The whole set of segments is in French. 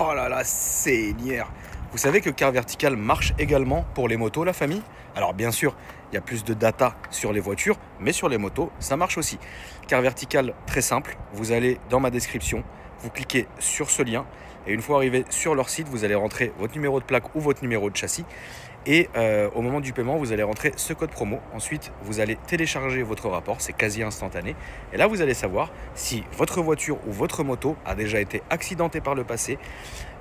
Oh là là, Seigneur. Vous savez que Car Vertical marche également pour les motos, la famille? Alors bien sûr, il y a plus de data sur les voitures, mais sur les motos, ça marche aussi. Car Vertical, très simple, vous allez dans ma description, vous cliquez sur ce lien, et une fois arrivé sur leur site, vous allez rentrer votre numéro de plaque ou votre numéro de châssis. Et au moment du paiement, vous allez rentrer ce code promo. Ensuite, vous allez télécharger votre rapport, c'est quasi instantané. Et là, vous allez savoir si votre voiture ou votre moto a déjà été accidentée par le passé.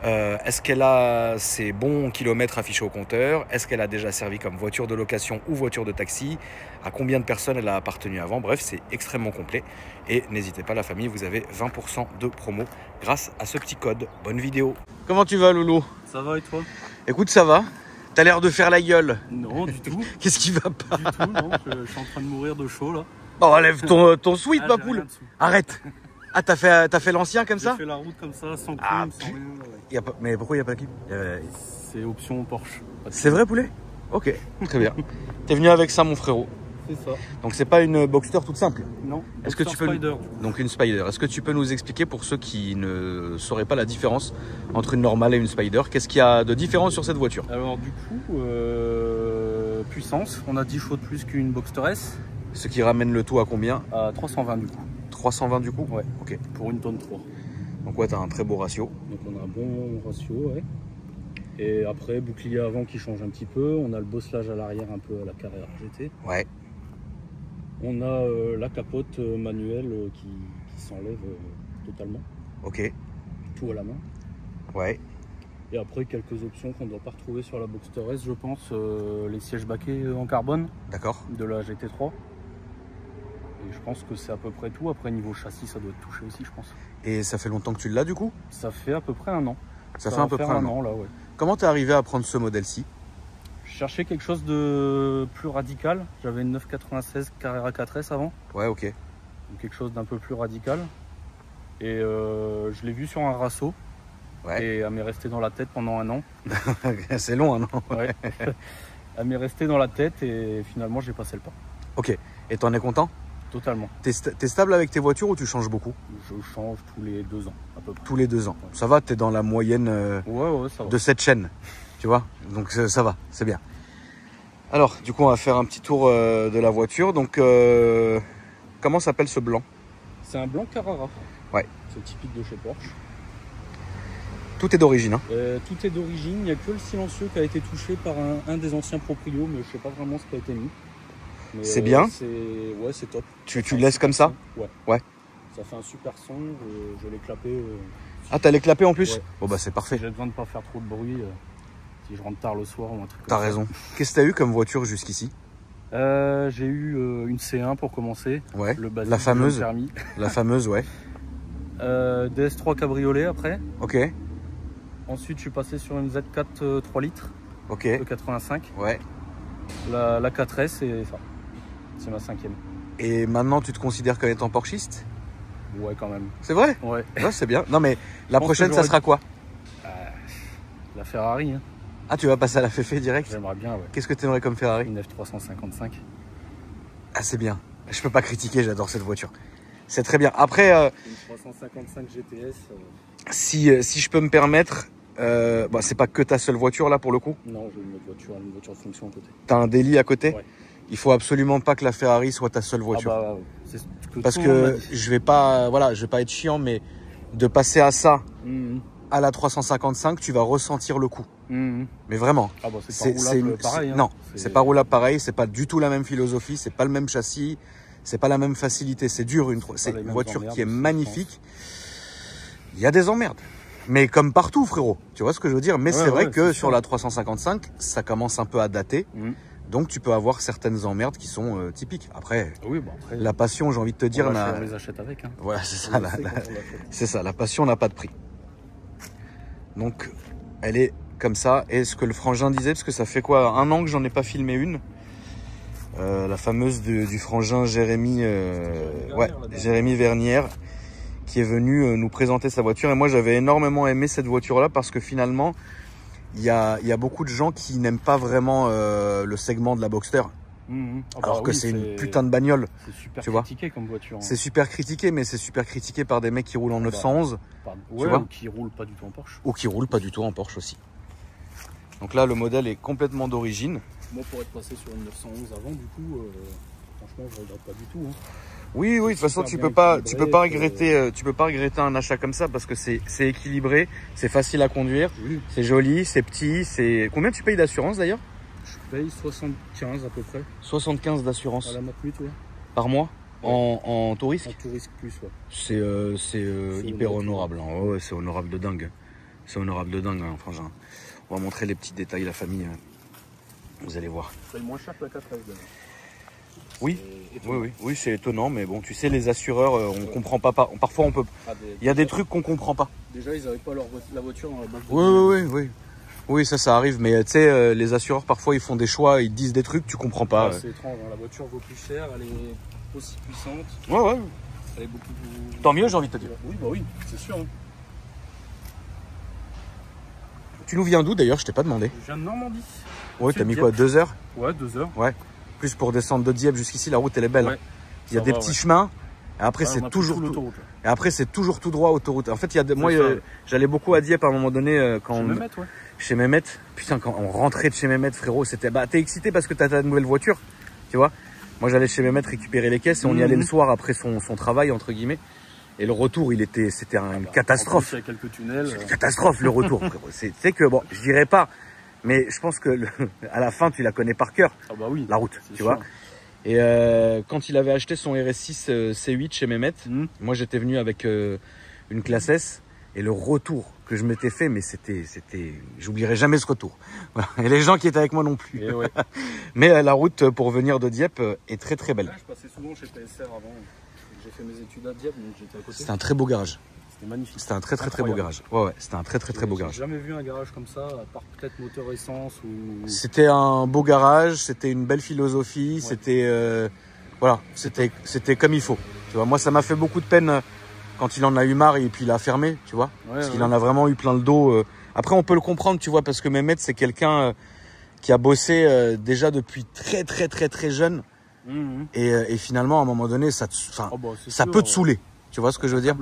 Est-ce qu'elle a ses bons kilomètres affichés au compteur? Est-ce qu'elle a déjà servi comme voiture de location ou voiture de taxi? À combien de personnes elle a appartenu avant? Bref, c'est extrêmement complet. Et n'hésitez pas, la famille, vous avez 20% de promo grâce à ce petit code. Bonne vidéo. Comment tu vas, Loulou? Ça va et toi? Écoute, ça va. T'as l'air de faire la gueule. Non, du tout. Qu'est-ce qui va pas? Du tout, non. Je suis en train de mourir de chaud là. Oh, enlève ton sweat, ma poule. Arrête. Ah, t'as fait l'ancien comme ça? J'ai fait la route comme ça, sans clim, sans rien. Ouais. Mais pourquoi il n'y a pas de clim? C'est option Porsche. C'est vrai, poulet? Ok, très bien. T'es venu avec ça, mon frérot. C'est ça. Donc c'est pas une Boxster toute simple? Non. Est-ce que tu peux... Spider. Donc une Spider. Est-ce que tu peux nous expliquer, pour ceux qui ne sauraient pas la différence entre une normale et une Spider, qu'est-ce qu'il y a de différent sur cette voiture? Alors du coup, puissance, on a 10 chevaux de plus qu'une Boxster S. Ce qui ramène le tout à combien? À 320 du coup. 320 du coup? Ouais. Ok. Pour une tonne 3. Donc ouais, t'as un très beau ratio. Donc on a un bon ratio, ouais. Et après, bouclier avant qui change un petit peu. On a le bosselage à l'arrière un peu à la Carrera GT. Ouais. On a la capote manuelle qui s'enlève totalement. Ok. Tout à la main. Ouais. Et après, quelques options qu'on ne doit pas retrouver sur la Boxster S, je pense. Les sièges baquets en carbone. D'accord. De la GT3. Et je pense que c'est à peu près tout. Après, niveau châssis, ça doit être touché aussi, je pense. Et ça fait longtemps que tu l'as du coup? Ça fait à peu près un an. Ça fait à peu près un an là, ouais. Comment t'es arrivé à prendre ce modèle-ci? Je cherchais quelque chose de plus radical. J'avais une 996 Carrera 4S avant. Ouais, ok. Donc quelque chose d'un peu plus radical. Et je l'ai vu sur un Rasso. Ouais. Et elle m'est restée dans la tête pendant un an. C'est long, un an. Ouais. Elle m'est restée dans la tête et finalement j'ai passé le pas. Ok. Et t'en es content? Totalement. T'es stable avec tes voitures ou tu changes beaucoup? Je change tous les 2 ans à peu près. Tous les 2 ans. Ça va, t'es dans la moyenne ouais, ça va. de cette chaîne. Tu vois? Donc ça va, c'est bien. Alors, du coup, on va faire un petit tour de la voiture. Donc, comment s'appelle ce blanc? C'est un blanc Carrara. Ouais. C'est typique de chez Porsche. Tout est d'origine, hein? Tout est d'origine. Il n'y a que le silencieux qui a été touché par un des anciens proprios, mais je ne sais pas vraiment ce qui a été mis. C'est bien? Ouais, c'est top. Tu laisses comme ça? Ouais. Ouais. Ça fait un super son. Je l'ai clapé. Ah, t'as les clapés en plus? Ouais. Bon, bah, c'est parfait. J'ai besoin de ne pas faire trop de bruit. Si je rentre tard le soir ou un truc comme ça. T'as raison. Qu'est-ce que t'as eu comme voiture jusqu'ici? J'ai eu une C1 pour commencer. Ouais. Le basique, la fameuse. le permis. La fameuse, ouais. DS3 cabriolet après. Ok. Ensuite, je suis passé sur une Z4 3 litres. Ok. De 85. Ouais. La 4S et ça. C'est ma 5e. Et maintenant, tu te considères comme étant porschiste? Ouais, quand même. C'est vrai? Ouais. Ouais, c'est bien. Non, mais la prochaine, ça sera quoi? La Ferrari. Hein. Ah, tu vas passer à la Féfé direct? J'aimerais bien, ouais. Qu'est-ce que tu aimerais comme Ferrari? Une F355. Ah, c'est bien. Je peux pas critiquer, j'adore cette voiture. C'est très bien. Après, une 355 GTS. si je peux me permettre, bah, c'est pas que ta seule voiture là pour le coup? Non, j'ai une voiture de fonction à côté. T'as un délit à côté? Ouais. Il faut absolument pas que la Ferrari soit ta seule voiture. Ah bah, parce que je vais pas être chiant, mais de passer à ça, à la 355, tu vas ressentir le coup. Mais vraiment. Ah bah, c'est pas roulable pareil. Hein. Non, c'est pas roulable pareil, c'est pas du tout la même philosophie, c'est pas le même châssis, c'est pas la même facilité, c'est dur. C'est une voiture qui est magnifique. Il y a des emmerdes. Mais comme partout, frérot. Tu vois ce que je veux dire? Mais c'est vrai que sur la 355, ça commence un peu à dater. Donc tu peux avoir certaines emmerdes qui sont typiques. Après, la passion, j'ai envie de te dire... On les achète avec. Hein. Voilà, c'est ça. C'est ça, la passion n'a pas de prix. Donc, elle est comme ça. Et ce que le frangin disait, parce que ça fait quoi, un an que j'en ai pas filmé une. La fameuse du frangin Jérémy, Jérémy Vernière, qui est venu nous présenter sa voiture. Et moi, j'avais énormément aimé cette voiture-là parce que finalement... Il y a beaucoup de gens qui n'aiment pas vraiment le segment de la Boxster. Alors que c'est une putain de bagnole. C'est super tu vois. critiqué comme voiture. Hein. C'est super critiqué, mais c'est super critiqué par des mecs qui roulent en 911. Ouais, vois. ou qui roulent pas du tout en Porsche. Ou qui roulent pas du tout en Porsche aussi. Donc là, le modèle est complètement d'origine. Moi, pour être passé sur une 911 avant, du coup, franchement, je regrette pas du tout. Hein. Oui, de toute façon, tu peux pas regretter un achat comme ça parce que c'est équilibré, c'est facile à conduire, Oui. c'est joli, c'est petit, c'est... Combien tu payes d'assurance d'ailleurs? Je paye 75 à peu près. 75 À d'assurance la Matmut, ouais. par mois Ouais. en tout risque. En tout risque plus, ouais. C'est hyper honorable. Hein. Ouais, c'est honorable de dingue. C'est honorable de dingue, hein, frangin. On va montrer les petits détails, la famille. Vous allez voir. Je paye moins cher que la 4S d'ailleurs. Oui, oui, c'est étonnant, mais bon, tu sais, les assureurs, on comprend pas. Parfois, on peut. Il y a des trucs qu'on comprend pas. Déjà, ils n'avaient pas la voiture dans la base de Oui. Oui, ça arrive, mais tu sais, les assureurs, parfois, ils font des choix, ils disent des trucs, tu comprends pas. C'est étrange, hein. La voiture vaut plus cher, elle est aussi puissante. Ouais. Elle est beaucoup plus... Tant mieux, j'ai envie de te dire. Oui, c'est sûr. Hein. Tu nous viens d'où d'ailleurs? Je t'ai pas demandé. Je viens de Normandie. Ouais, t'as mis quoi, 2 heures? Ouais, 2 heures. Ouais. Plus pour descendre de Dieppe jusqu'ici, la route elle est belle. Ouais. Il y a des petits chemins. Et après, c'est toujours tout droit autoroute. En fait, moi, j'allais beaucoup à Dieppe à un moment donné chez Mehmet. Putain, quand on rentrait de chez Mehmet, frérot, c'était t'es excité parce que t'as ta nouvelle voiture, tu vois. Moi, j'allais chez Mehmet récupérer les caisses et on y allait le soir après son travail entre guillemets. Et le retour, c'était une catastrophe. Il y a quelques tunnels. C'est une catastrophe le retour. C'est que bon, je dirais pas, mais je pense que à la fin, tu la connais par cœur. Ah bah oui. La route, tu vois. Et quand il avait acheté son RS6 C8 chez Mehmet, moi j'étais venu avec une classe S et le retour que je m'étais fait, mais j'oublierai jamais ce retour. Voilà. Et les gens qui étaient avec moi non plus. Ouais. Mais la route pour venir de Dieppe est très très belle. Là, je passais souvent chez PSR avant. J'ai fait mes études à Dieppe, donc j'étais à côté. C'était un très beau garage. C'était magnifique. C'était un très beau garage. Ouais, c'était un très beau garage. J'ai jamais vu un garage comme ça, à part peut-être moteur essence ou... C'était un beau garage, c'était une belle philosophie, ouais. C'était comme il faut. Tu vois, moi ça m'a fait beaucoup de peine quand il en a eu marre et puis il a fermé, tu vois. Parce qu'il en a vraiment eu plein le dos. Après on peut le comprendre, tu vois, parce que Mehmet c'est quelqu'un qui a bossé déjà depuis très jeune. Et finalement à un moment donné ça peut te saouler. Tu vois ce que je veux dire?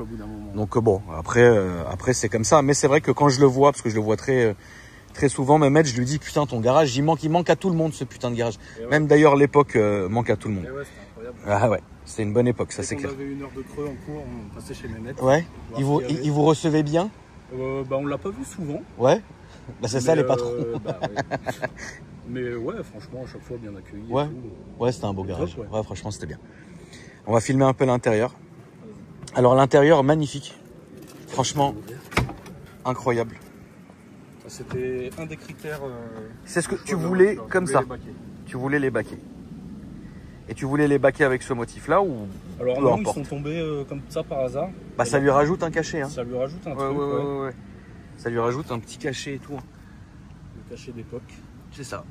Donc bon, après c'est comme ça. Mais c'est vrai que quand je le vois, parce que je le vois très souvent, Mehmet, je lui dis putain ton garage, il manque à tout le monde ce putain de garage. Même d'ailleurs l'époque manque à tout le monde. C'était incroyable. Ah ouais, c'était une bonne époque, ça c'est clair. On avait 1 heure de creux en cours, on passait chez Mehmet. Ouais. Il vous recevait bien? On l'a pas vu souvent. Ouais. Bah c'est ça les patrons. Mais ouais, franchement à chaque fois bien accueilli. Ouais. Ouais, c'était un beau garage. Ouais, franchement c'était bien. On va filmer un peu l'intérieur. Alors l'intérieur magnifique, franchement incroyable. C'était un des critères. C'est ce que tu voulais comme ça. Tu voulais les baquets. Et tu voulais les baquets avec ce motif-là ou? Alors non, ils sont tombés comme ça par hasard. Bah ça lui rajoute un cachet. Hein. Ça lui rajoute un truc. Ouais. Ça lui rajoute un petit cachet et tout. Le cachet d'époque. C'est ça.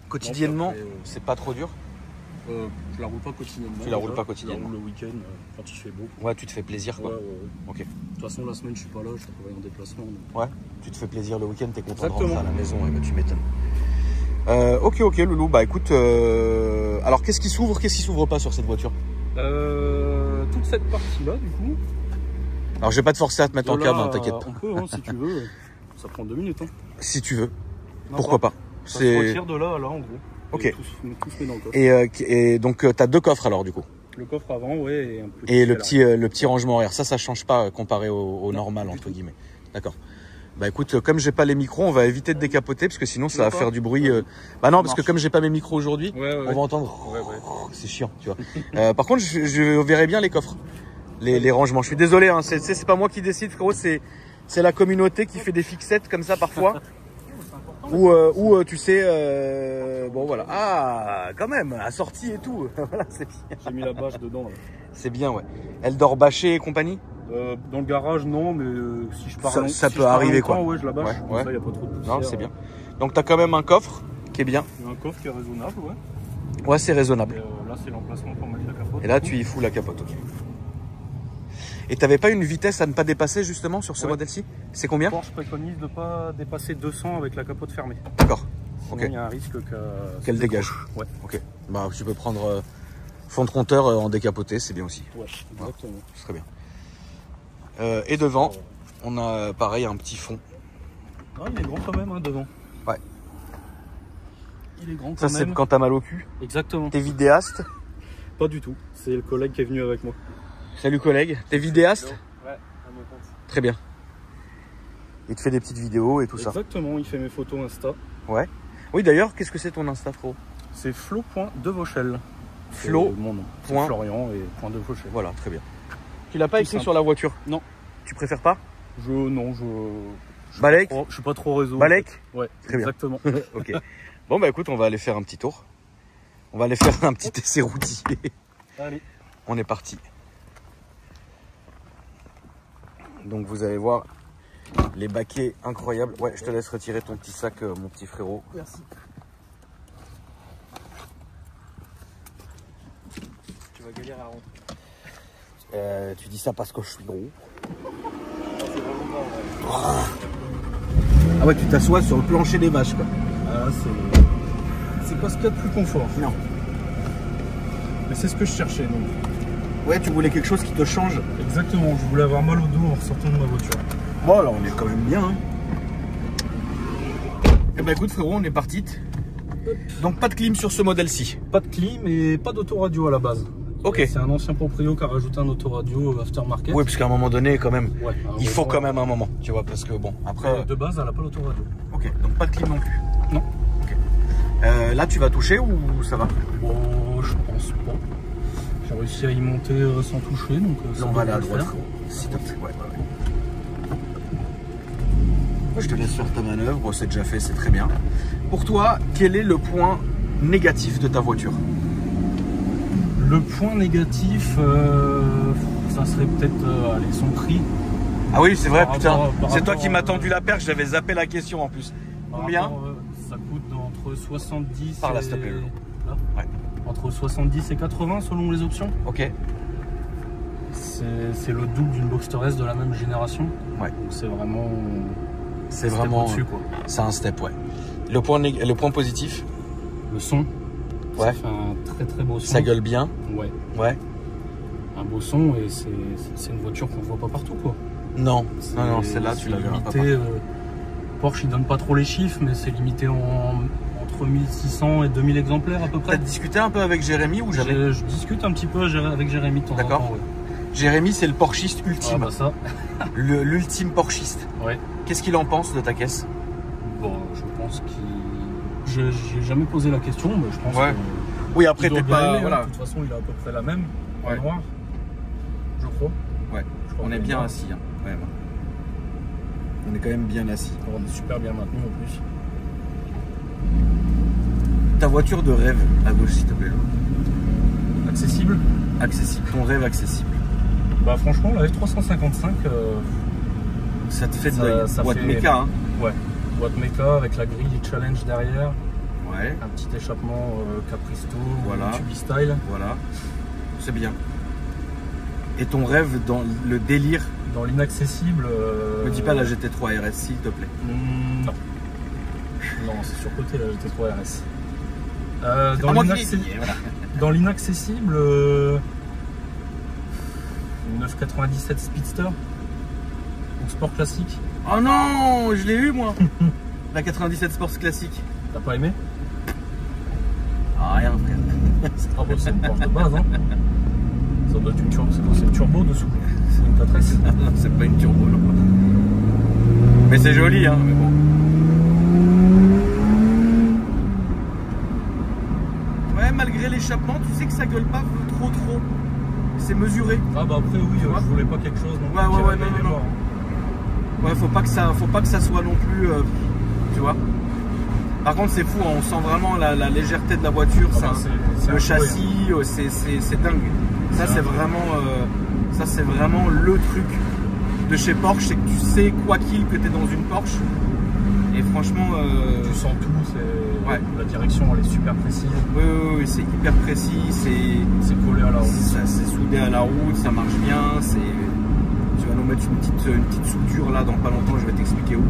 Quotidiennement, c'est pas trop dur. Je la roule pas quotidiennement. Tu la roules pas quotidiennement. Je la roule le week-end quand il fait beau. Ouais, tu te fais plaisir quoi. Ouais. Ok. De toute façon, la semaine, je suis pas là, je travaille en déplacement. Donc... Ouais, tu te fais plaisir le week-end, t'es content de rentrer à la maison, et bah, tu m'étonnes. Ok, Loulou, bah écoute, alors qu'est-ce qui s'ouvre pas sur cette voiture? Toute cette partie-là, du coup. Alors je vais pas te forcer à te mettre en cab, hein, t'inquiète pas. On peut, hein, si tu veux. Ça prend 2 minutes. Hein. Si tu veux. Pourquoi pas? Ça se retire de là à là, en gros. Ok. Tout se met dans le coffre. Et donc t'as 2 coffres alors du coup. Le coffre avant, ouais. Et le petit rangement arrière. Ça change pas comparé au normal entre guillemets. D'accord. Bah écoute, comme j'ai pas les micros, on va éviter de décapoter parce que sinon ça va faire du bruit. Bah non, parce que comme j'ai pas mes micros aujourd'hui, on va entendre. Ouais. C'est chiant, tu vois. Par contre, je verrai bien les coffres, les rangements. Je suis désolé, hein, c'est pas moi qui décide, frérot. C'est la communauté qui fait des fixettes comme ça parfois. Ou tu sais, bon voilà. Ah, quand même, assorti et tout. Voilà, c'est bien. J'ai mis la bâche dedans. C'est bien, ouais. Eldor Bâché et compagnie. Dans le garage, non, mais si je pars ça peut arriver quoi. Ouais, je la bâche. Ouais. Ça, y a pas trop de poussière. Non, c'est bien. Donc tu as quand même un coffre qui est bien. Il y a un coffre qui est raisonnable, ouais. Ouais, c'est raisonnable. Et, là, c'est l'emplacement pour mettre la capote. Et là, tu y fous la capote, ok. Et t'avais pas une vitesse à ne pas dépasser justement sur ce modèle-ci? C'est combien? Porsche préconise de ne pas dépasser 200 avec la capote fermée. D'accord. Sinon, Ok. il y a un risque Qu'elle dégage. Ouais. Ok. Bah, tu peux prendre fond de compteur en décapoté, c'est bien aussi. Ouais, exactement. Ce serait bien. Et devant, on a pareil un petit fond. Non, il est grand quand même, hein, devant. Ouais. Il est grand quand Ça, c'est même. quand t'as mal au cul. Exactement. T'es vidéaste. Pas du tout. C'est le collègue qui est venu avec moi. Salut collègue. T'es vidéaste. Ouais, à mon compte. Très bien. Il te fait des petites vidéos et tout ça. Exactement, il fait mes photos Insta. Ouais. Oui, d'ailleurs, qu'est-ce que c'est ton Insta pro? C'est Flo.devauchel. Flo. C'est mon nom. C'est Point. Florian et point de Vauchel. Voilà, très bien. Tu l'as pas écrit simple. sur la voiture? Non. Tu préfères pas? Non, je Balek. je suis pas trop réseau. Balek. Ouais, Très bien. exactement. Ok. Bon, bah écoute, on va aller faire un petit tour. On va aller faire un petit essai routier. Allez. On est parti. Donc vous allez voir les baquets incroyables. Ouais, je te laisse retirer ton petit sac, mon petit frérot. Merci. Tu vas galérer à rentrer. Tu dis ça parce que je suis gros. C'est vraiment pas vrai. Ah ouais, tu t'assois sur le plancher des vaches, quoi. Ah, c'est pas ce qu'il y a de plus confort. Non. Mais c'est ce que je cherchais donc. Ouais, tu voulais quelque chose qui te change. Exactement, je voulais avoir mal au dos en ressortant de ma voiture. Bon, alors on est quand même bien. Hein. Eh ben écoute, frérot, on est parti. Donc pas de clim sur ce modèle-ci. Pas de clim et pas d'autoradio à la base. Ok. C'est un ancien proprio qui a rajouté un autoradio aftermarket. Oui, parce qu'à un moment donné, quand même, Ouais, il faut quand même un moment, tu vois, parce que bon, après... De base, elle n'a pas l'autoradio. Ok, donc pas de clim non plus. Non. Ok. Là, tu vas toucher ou ça va? Bon, je pense pas. J'ai réussi à y monter sans toucher, donc ça On va aller à devrait droite, le faire. frérot. S'il te plaît. Ouais. Je te laisse faire ta manœuvre, c'est déjà fait, c'est très bien. Pour toi, quel est le point négatif de ta voiture? Le point négatif, ça serait peut-être allez, son prix. Ah oui, c'est vrai, Par putain. rapport- par C'est toi rapport qui m'as à- tendu la perche, j'avais zappé la question en plus. Par Combien? rapport, ça coûte entre 70 Par là, et... s'il te plaît, Lolo. Là Ouais. Entre 70 et 80 selon les options. Ok. C'est le double d'une Boxster S de la même génération. Ouais. Donc c'est vraiment... C'est step vraiment... au-dessus, quoi. C'est un step, ouais. Le point positif, Le son. Ouais. Ça fait un très très beau son. ça gueule bien. Ouais. Ouais. Un beau son et c'est une voiture qu'on voit pas partout, quoi. Non, C'est- non, celle-là, tu la verras pas. limité, Porsche, il donne pas trop les chiffres, mais c'est limité entre 1600 et 2000 exemplaires à peu T'as près. discuté un peu avec Jérémy ou jamais? Je discute un petit peu avec Jérémy de temps en D'accord. temps. Ouais. Jérémy, c'est le porschiste Ah ultime. bah ça, L'ultime porschiste. ouais. Qu'est-ce qu'il en pense de ta caisse? Bon, je pense qu'il... J'ai jamais posé la question, mais je pense Ouais. que... Oui, après, il doit t'es bien pas... aimer, hein. Voilà. De toute façon, il a à peu près la même, Ouais. en noir, je crois. Ouais, Je crois on est qu'on bien va. assis, hein, quand même. On est quand même bien assis. On est super bien maintenu en plus. Ta voiture de rêve, à gauche, s'il te plaît. Accessible. Accessible. Ton rêve accessible. Bah franchement, la F355, Ça te fait de Ça- la ça boîte fait- méca, hein? ouais, boîte méca avec la grille Challenge derrière, Ouais, un petit échappement Capristo, Voilà. Tubi Style. voilà. C'est bien. Et ton rêve dans le délire, Dans l'inaccessible... me dis pas la GT3 RS, s'il te plaît. Non. Non, c'est surcoté la GT3 RS. C'est pas moi qui l'ai dit, voilà. Dans l'inaccessible, une 997 Speedster, donc sport classique. Oh non, je l'ai eu moi. La 97 Sports classique. T'as pas aimé? Ah, rien, frère. Ah bon, c'est une Porsche de base, hein. Ça doit être une turbo, c'est une turbo dessous. C'est une 4S. C'est pas une turbo, non. Mais c'est joli, hein. Mais bon. Ouais, malgré l'échappement, tu sais que ça gueule pas trop. C'est mesuré. Ah bah après oui, Tu vois je voulais pas quelque chose. Donc Ouais, qui ouais, réveille non, les non. gens. Ouais, faut pas que ça soit non plus, tu vois. Par contre, c'est fou, hein, on sent vraiment la légèreté de la voiture. Ah bah, c'est le un châssis, c'est dingue. Ça, c'est vraiment le truc de chez Porsche, c'est que tu sais quoi qu'il que tu es dans une Porsche. Et franchement, Tu sens tout, Ouais. la direction elle est super précise, oui, c'est hyper précis, c'est collé à la route. c'est soudé à la route, ça marche bien. Tu vas nous mettre une petite soudure là dans pas longtemps, je vais t'expliquer où.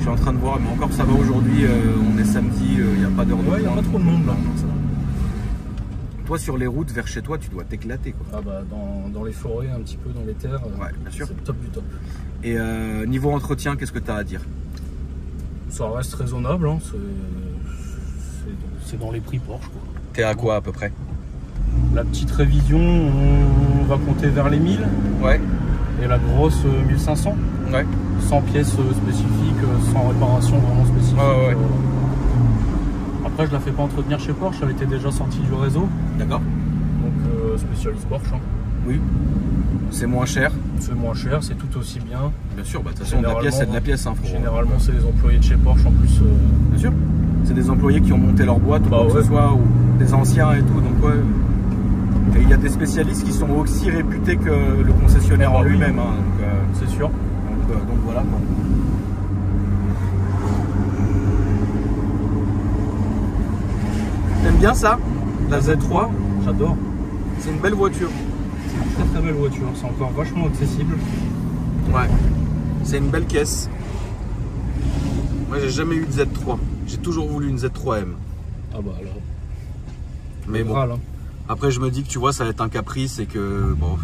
Je suis en train de voir, mais encore ça va aujourd'hui, on est samedi, il n'y a pas d'heure de pointe. Ouais, il n'y a pas trop de monde là. Toi, sur les routes vers chez toi, tu dois t'éclater, quoi. Ah bah dans les forêts, un petit peu dans les terres, Ouais, bien sûr. c'est le top du top. Et niveau entretien, qu'est-ce que tu as à dire? Ça reste raisonnable, hein. C'est dans les prix Porsche, quoi. T'es à quoi à peu près? La petite révision, on va compter vers les 1000. Ouais. Et la grosse 1500. Ouais. Sans pièces spécifiques, sans réparation vraiment spécifique. Ouais. Après, je la fais pas entretenir chez Porsche, elle était déjà sortie du réseau. D'accord. Donc spécialiste Porsche. Hein. Oui. C'est moins cher. C'est moins cher, c'est tout aussi bien. Bien sûr, bah, de toute façon, de la pièce, c'est de la pièce. Hein, généralement, c'est les employés de chez Porsche en plus. Bien sûr. C'est des employés qui ont monté leur boîte ou quoi que ce soit, ou des anciens et tout. Donc, ouais. Et il y a des spécialistes qui sont aussi réputés que le concessionnaire en lui-même. Hein, c'est sûr. Donc voilà. Quoi. T'aimes bien ça? La Z3? J'adore. C'est une belle voiture. C'est une très belle voiture. C'est encore vachement accessible. Ouais. C'est une belle caisse. Moi, j'ai jamais eu de Z3. J'ai toujours voulu une Z3M. Ah bah alors. Mais bon. Râle, hein. Après, je me dis que tu vois, ça va être un caprice et que bon.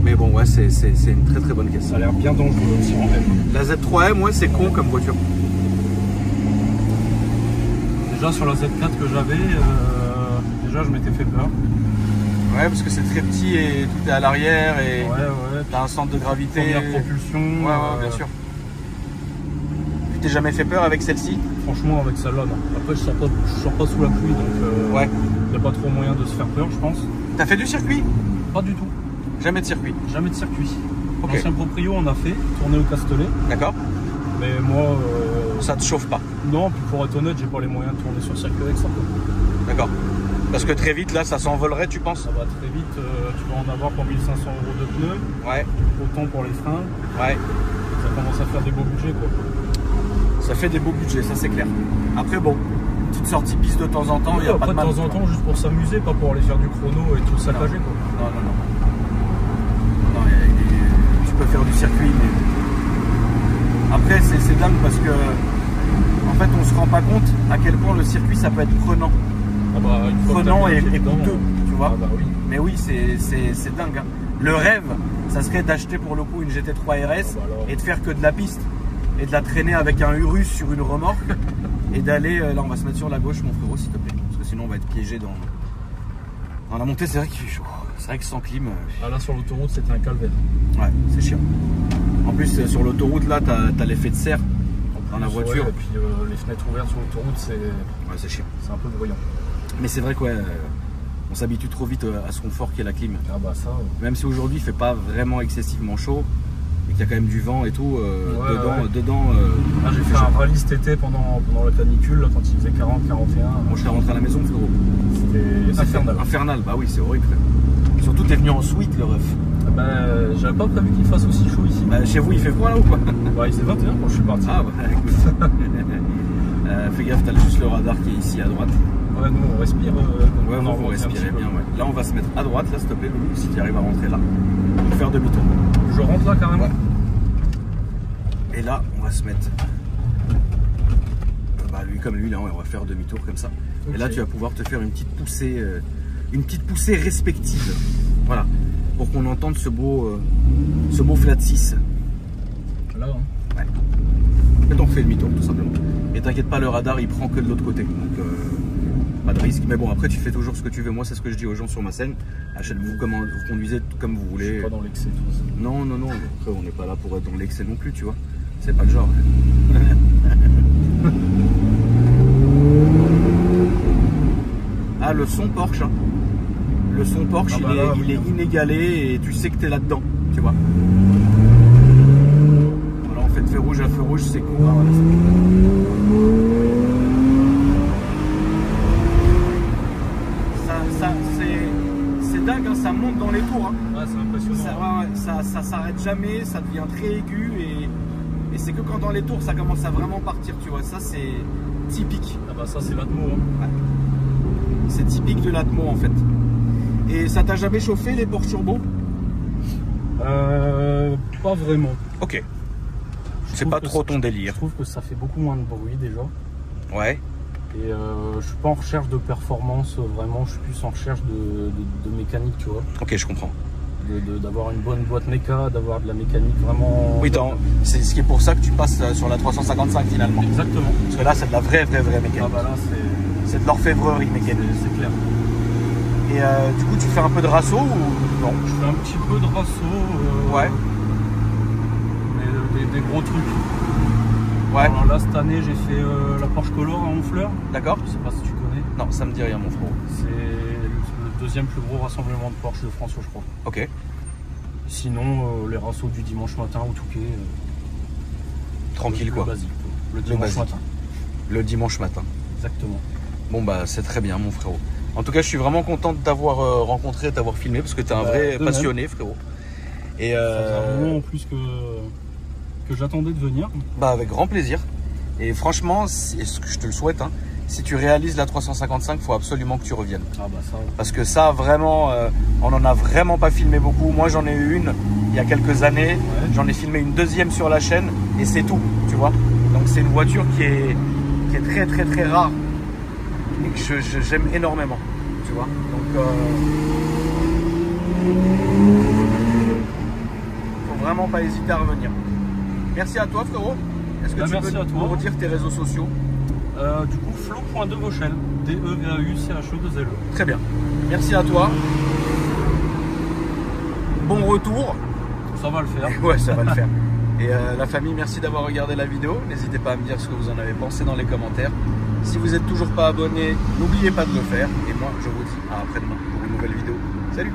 Mais bon, ouais, c'est une très très bonne caisse. Ça a l'air bien dangereux aussi en M. La Z3M, ouais, c'est con comme voiture. Déjà sur la Z4 que j'avais, déjà je m'étais fait peur. Ouais, parce que c'est très petit et tout est à l'arrière et ouais. t'as un centre de gravité. Première propulsion. Ouais, bien sûr. Tu t'es jamais fait peur avec celle-ci? Franchement, avec celle-là, non. Après, je sors pas sous la pluie, donc ouais. Il n'y a pas trop moyen de se faire peur, je pense. T'as fait du circuit? Pas du tout. Jamais de circuit? Jamais de circuit. Okay. L'ancien proprio, on a fait, tourner au Castellet. D'accord. Mais moi... ça te chauffe pas? Non, puis pour être honnête, j'ai pas les moyens de tourner sur circuit avec ça. D'accord. Parce que très vite, là, ça s'envolerait, tu penses? Ça va très vite, tu vas en avoir pour 1500 € de pneus. Ouais. Autant pour les freins. Ouais. Ça commence à faire des beaux budgets, quoi. Ça fait des beaux budgets, ça c'est clair. Après, bon, petite sortie piste de temps en temps, il n'y a pas de mal. De temps en temps, juste pour s'amuser, pas pour aller faire du chrono et tout saccager, quoi. Non. Tu peux faire du circuit, mais... Après, c'est dingue parce que... En fait, on se rend pas compte à quel point le circuit, ça peut être prenant. Ah bah, prenant et coûteux, tu vois. Ah bah oui. Mais oui, c'est dingue. Hein. Le rêve, ça serait d'acheter pour le coup une GT3 RS et de faire que de la piste. Et de la traîner avec un Urus sur une remorque. Et d'aller... Là, on va se mettre sur la gauche, mon frérot, s'il te plaît. Parce que sinon, on va être piégé dans la montée. C'est vrai qu'il fait chaud. C'est vrai que sans clim... Ah là, sur l'autoroute, c'était un calvaire. Ouais, c'est chiant. En plus, sur l'autoroute, là, t'as l'effet de serre dans la voiture. Ouais, et puis les fenêtres ouvertes sur l'autoroute, c'est... Ouais, c'est chiant. C'est un peu bruyant. Mais c'est vrai que, ouais, on s'habitue trop vite à ce confort qu'est la clim. Ah bah ça... Même si aujourd'hui, il fait pas vraiment excessivement chaud, et qu'il y a quand même du vent et tout, dedans... Là, j'ai fait un rallye cet été pendant la canicule, là, quand il faisait 40, 41. Moi, je suis rentré à la maison, frérot. C'était infernal. Infernal, bah oui, c'est horrible, frère. Surtout, t'es venu en suite, le ref. Bah, j'avais pas prévu qu'il fasse aussi chaud ici. Bah, chez vous, il fait froid, là, ou quoi? Bah, il faisait 21 quand je suis parti. Ah, bah, écoute. Fais gaffe, t'as juste le radar qui est ici, à droite. Ouais, nous, on respire. Ouais, vous respirez bien, ouais. Là, on va se mettre à droite, là, s'il te plaît, Loulou, si tu arrives à rentrer là. Pour faire demi-tour. Je rentre là, carrément. Ouais. Et là, on va se mettre... Bah, lui comme lui, là, on va faire demi-tour comme ça. Okay. Et là, tu vas pouvoir te faire une petite poussée respective. Voilà. Pour qu'on entende ce beau flat 6. Là, hein. Ouais. Et donc, on fait demi-tour, tout simplement. Et t'inquiète pas, le radar, il prend que de l'autre côté. Donc, pas de risque. Mais bon, après, tu fais toujours ce que tu veux. Moi, c'est ce que je dis aux gens sur ma scène. Achète-vous, vous conduisez comme vous voulez. Je suis pas dans l'excès, tout ça. Non. Après, on n'est pas là pour être dans l'excès non plus, tu vois. C'est pas le genre. Ah, le son Porsche. Hein. Le son Porsche, il est inégalé et tu sais que tu es là-dedans, tu vois. Voilà, on fait de feu rouge à feu rouge, c'est cool. Hein, voilà, c'est dingue, hein, ça monte dans les tours. Hein. Ouais, c'est impressionnant. Ça s'arrête jamais, ça devient très aigu et c'est que quand dans les tours ça commence à vraiment partir, tu vois. Ça, c'est typique. Ah bah ça, c'est l'Atmo. Hein. Ouais. C'est typique de l'Atmo en fait. Et ça t'a jamais chauffé les Porsche Turbo? Pas vraiment. Ok. C'est pas trop ton délire. Je trouve que ça fait beaucoup moins de bruit déjà. Ouais. Et je suis pas en recherche de performance, vraiment, je suis plus en recherche de mécanique, tu vois. Ok, je comprends. D'avoir une bonne boîte méca, d'avoir de la mécanique vraiment... Oui, c'est ce qui est pour ça que tu passes sur la 355 finalement. Exactement. Parce que là, c'est de la vraie mécanique. Ah bah là, c'est de l'orfèvrerie mécanique. C'est clair. Et du coup, tu fais un peu de rasso ou non? Je fais un petit peu de rasso. Ouais. Mais des gros trucs. Ouais. Alors là, cette année, j'ai fait la Porsche Color à Honfleur. D'accord. Je sais pas si tu connais. Non, ça me dit rien, mon frère. C'est le deuxième plus gros rassemblement de Porsche de France, je crois. Ok. Sinon, les rassos du dimanche matin au Touquet. Tranquille, quoi. Basique, le dimanche matin. Le dimanche matin. Exactement. Bon, bah, c'est très bien, mon frérot. En tout cas, je suis vraiment content de t'avoir rencontré, de t'avoir filmé, parce que tu es un vrai passionné, frérot. Et ça faisait un moment en plus que j'attendais de venir. Bah, avec grand plaisir. Et franchement, je te le souhaite, hein, si tu réalises la 355, il faut absolument que tu reviennes. Ah bah ça. Parce que ça, vraiment, on n'en a vraiment pas filmé beaucoup. Moi, j'en ai eu une il y a quelques années. Ouais. J'en ai filmé une deuxième sur la chaîne et c'est tout, tu vois. Donc, c'est une voiture qui est très rare et que j'aime énormément, tu vois. Donc, faut vraiment pas hésiter à revenir. Merci à toi, frérot. Est-ce que tu peux nous redire tes réseaux sociaux? Du coup, Flo.Devauchel, DEVAUCHE2LE. Très bien. Merci à toi. Bon retour. Ça va le faire. Ouais, ça va le faire. Et la famille, merci d'avoir regardé la vidéo. N'hésitez pas à me dire ce que vous en avez pensé dans les commentaires. Si vous n'êtes toujours pas abonné, n'oubliez pas de le faire. Et moi, je vous dis à après-demain pour une nouvelle vidéo. Salut!